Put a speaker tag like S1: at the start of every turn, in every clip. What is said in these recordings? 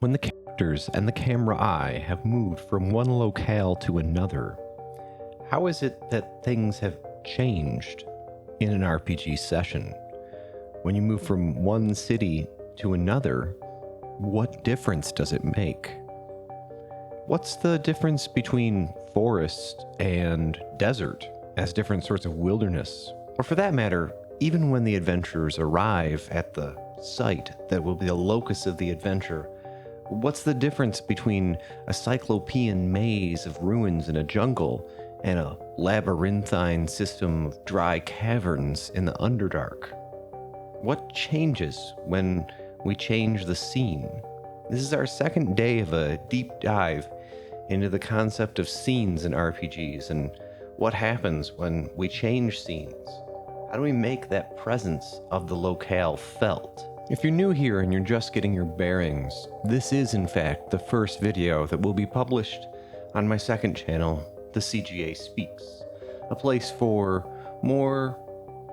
S1: When the characters and the camera eye have moved from one locale to another, how is it that things have changed in an RPG session? When you move from one city to another, what difference does it make? What's the difference between forest and desert as different sorts of wilderness? Or for that matter, even when the adventurers arrive at the site that will be the locus of the adventure, what's the difference between a cyclopean maze of ruins in a jungle and a labyrinthine system of dry caverns in the Underdark? What changes when we change the scene? This is our second day of a deep dive into the concept of scenes in RPGs and what happens when we change scenes. How do we make that presence of the locale felt? If you're new here and you're just getting your bearings, this is in fact the first video that will be published on my second channel, The CGA Speaks, a place for more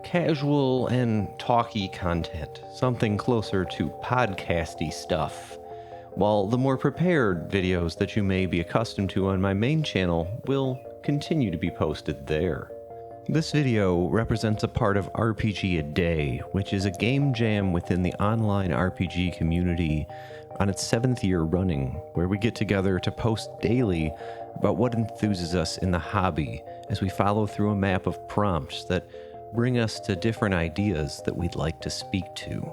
S1: casual and talky content, something closer to podcasty stuff, while the more prepared videos that you may be accustomed to on my main channel will continue to be posted there. This video represents a part of RPG A Day, which is a game jam within the online RPG community on its 7th year running, where we get together to post daily about what enthuses us in the hobby as we follow through a map of prompts that bring us to different ideas that we'd like to speak to.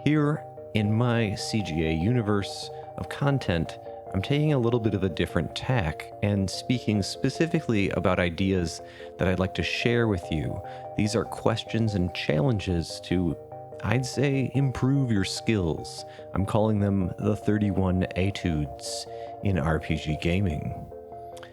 S1: Here, in my CGA universe of content, I'm taking a little bit of a different tack and speaking specifically about ideas that I'd like to share with you. These are questions and challenges to, I'd say, improve your skills. I'm calling them the 31 Etudes in RPG gaming.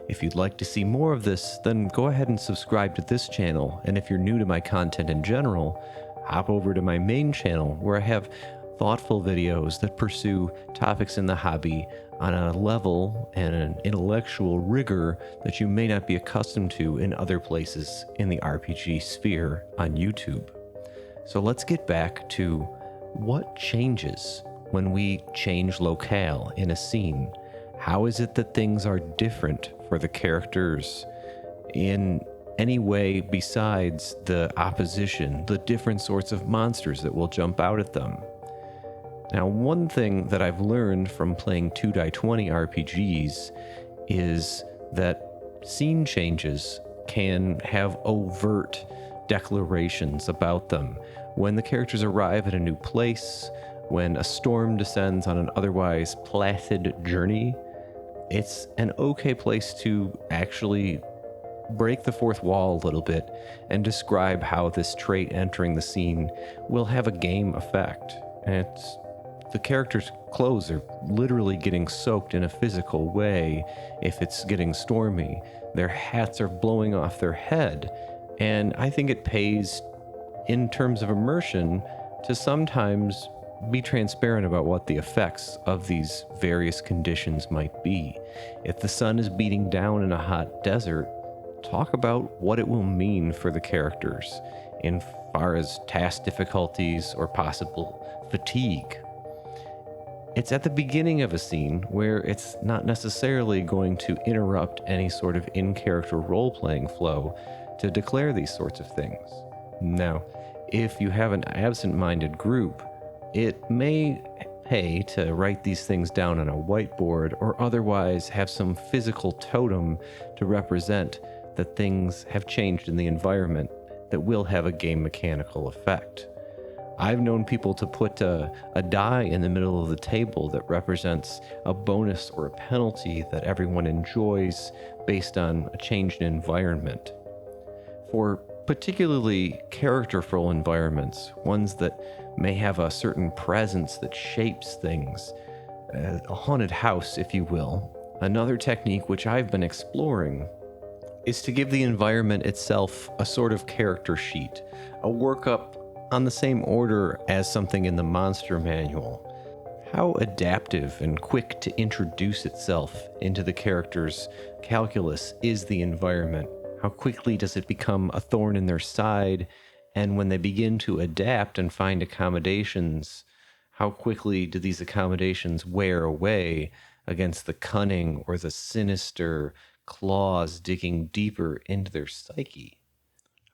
S1: If you'd like to see more of this, then go ahead and subscribe to this channel, and if you're new to my content in general, hop over to my main channel where I have thoughtful videos that pursue topics in the hobby on a level and an intellectual rigor that you may not be accustomed to in other places in the RPG sphere on YouTube. So let's get back to what changes when we change locale in a scene. How is it that things are different for the characters in any way besides the opposition, the different sorts of monsters that will jump out at them? Now, one thing that I've learned from playing 2x20 RPGs is that scene changes can have overt declarations about them. When the characters arrive at a new place, when a storm descends on an otherwise placid journey, it's an okay place to actually break the fourth wall a little bit and describe how this trait entering the scene will have a game effect. And the characters' clothes are literally getting soaked in a physical way if it's getting stormy. Their hats are blowing off their head. And I think it pays, in terms of immersion, to sometimes be transparent about what the effects of these various conditions might be. If the sun is beating down in a hot desert, talk about what it will mean for the characters in far as task difficulties or possible fatigue. It's at the beginning of a scene where it's not necessarily going to interrupt any sort of in-character role-playing flow to declare these sorts of things. Now, if you have an absent-minded group, it may pay to write these things down on a whiteboard or otherwise have some physical totem to represent that things have changed in the environment that will have a game mechanical effect. I've known people to put a die in the middle of the table that represents a bonus or a penalty that everyone enjoys based on a changed environment. For particularly characterful environments, ones that may have a certain presence that shapes things, a haunted house, if you will, another technique which I've been exploring is to give the environment itself a sort of character sheet, a workup on the same order as something in the monster manual. How adaptive and quick to introduce itself into the character's calculus is the environment? How quickly does it become a thorn in their side? And when they begin to adapt and find accommodations, How quickly do these accommodations wear away against the cunning or the sinister claws digging deeper into their psyche?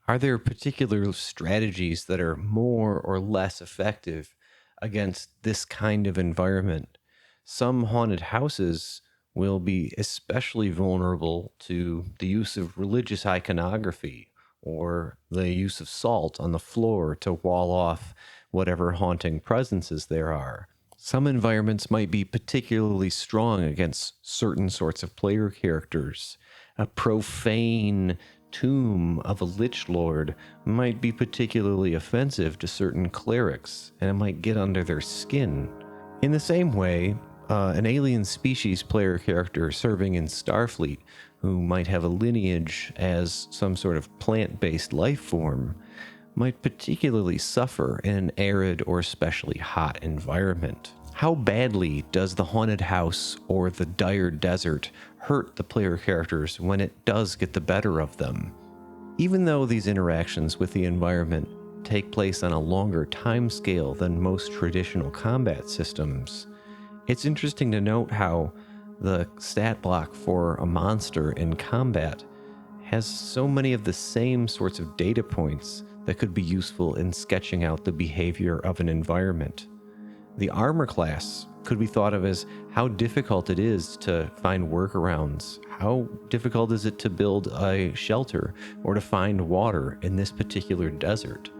S1: Are there particular strategies that are more or less effective against this kind of environment? Some haunted houses will be especially vulnerable to the use of religious iconography or the use of salt on the floor to wall off whatever haunting presences there are. Some environments might be particularly strong against certain sorts of player characters. A profane tomb of a lich lord might be particularly offensive to certain clerics, and it might get under their skin. In the same way, an alien species player character serving in Starfleet who might have a lineage as some sort of plant-based life form might particularly suffer in an arid or especially hot environment. How badly does the haunted house or the dire desert hurt the player characters when it does get the better of them? Even though these interactions with the environment take place on a longer time scale than most traditional combat systems, it's interesting to note how the stat block for a monster in combat has so many of the same sorts of data points that could be useful in sketching out the behavior of an environment. The armor class could be thought of as how difficult it is to find workarounds. How difficult is it to build a shelter or to find water in this particular desert?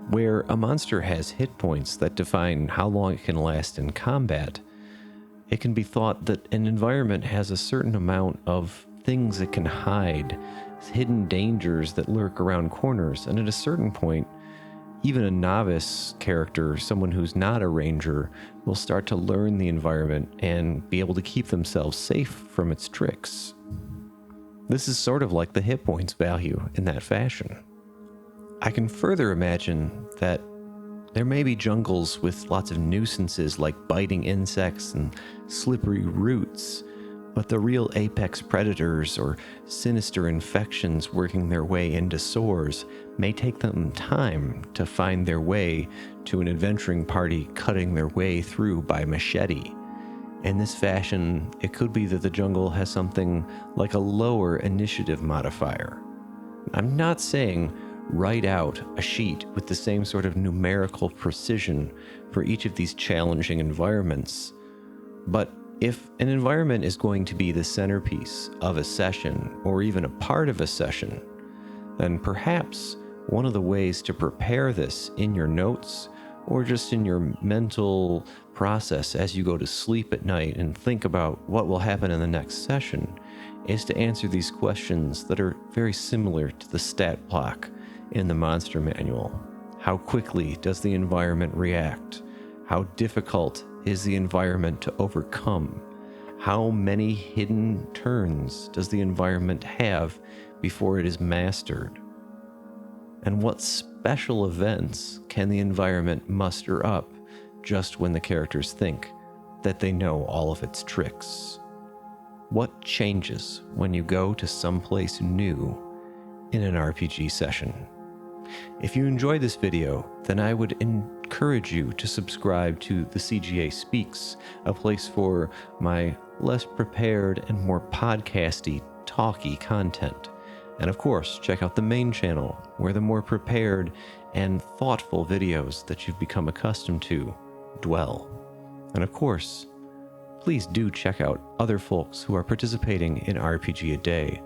S1: Where a monster has hit points that define how long it can last in combat, it can be thought that an environment has a certain amount of things it can hide, hidden dangers that lurk around corners, and at a certain point, even a novice character, someone who's not a ranger, will start to learn the environment and be able to keep themselves safe from its tricks. This is sort of like the hit points value in that fashion. I can further imagine that there may be jungles with lots of nuisances like biting insects and slippery roots, but the real apex predators or sinister infections working their way into sores may take them time to find their way to an adventuring party cutting their way through by machete. In this fashion, it could be that the jungle has something like a lower initiative modifier. I'm not saying write out a sheet with the same sort of numerical precision for each of these challenging environments, but if an environment is going to be the centerpiece of a session or even a part of a session, then perhaps one of the ways to prepare this in your notes or just in your mental process as you go to sleep at night and think about what will happen in the next session is to answer these questions that are very similar to the stat block in the monster manual. How quickly does the environment react? How difficult is the environment to overcome? How many hidden turns does the environment have before it is mastered? And what special events can the environment muster up just when the characters think that they know all of its tricks? What changes when you go to someplace new in an RPG session? If you enjoyed this video, then I would encourage you to subscribe to the CGA Speaks, a place for my less prepared and more podcasty, talky content. And of course, check out the main channel, where the more prepared and thoughtful videos that you've become accustomed to dwell. And of course, please do check out other folks who are participating in RPG A Day.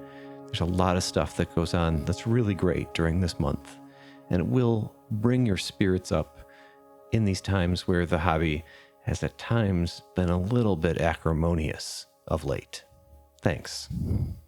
S1: There's a lot of stuff that goes on that's really great during this month, and it will bring your spirits up in these times where the hobby has at times been a little bit acrimonious of late. Thanks.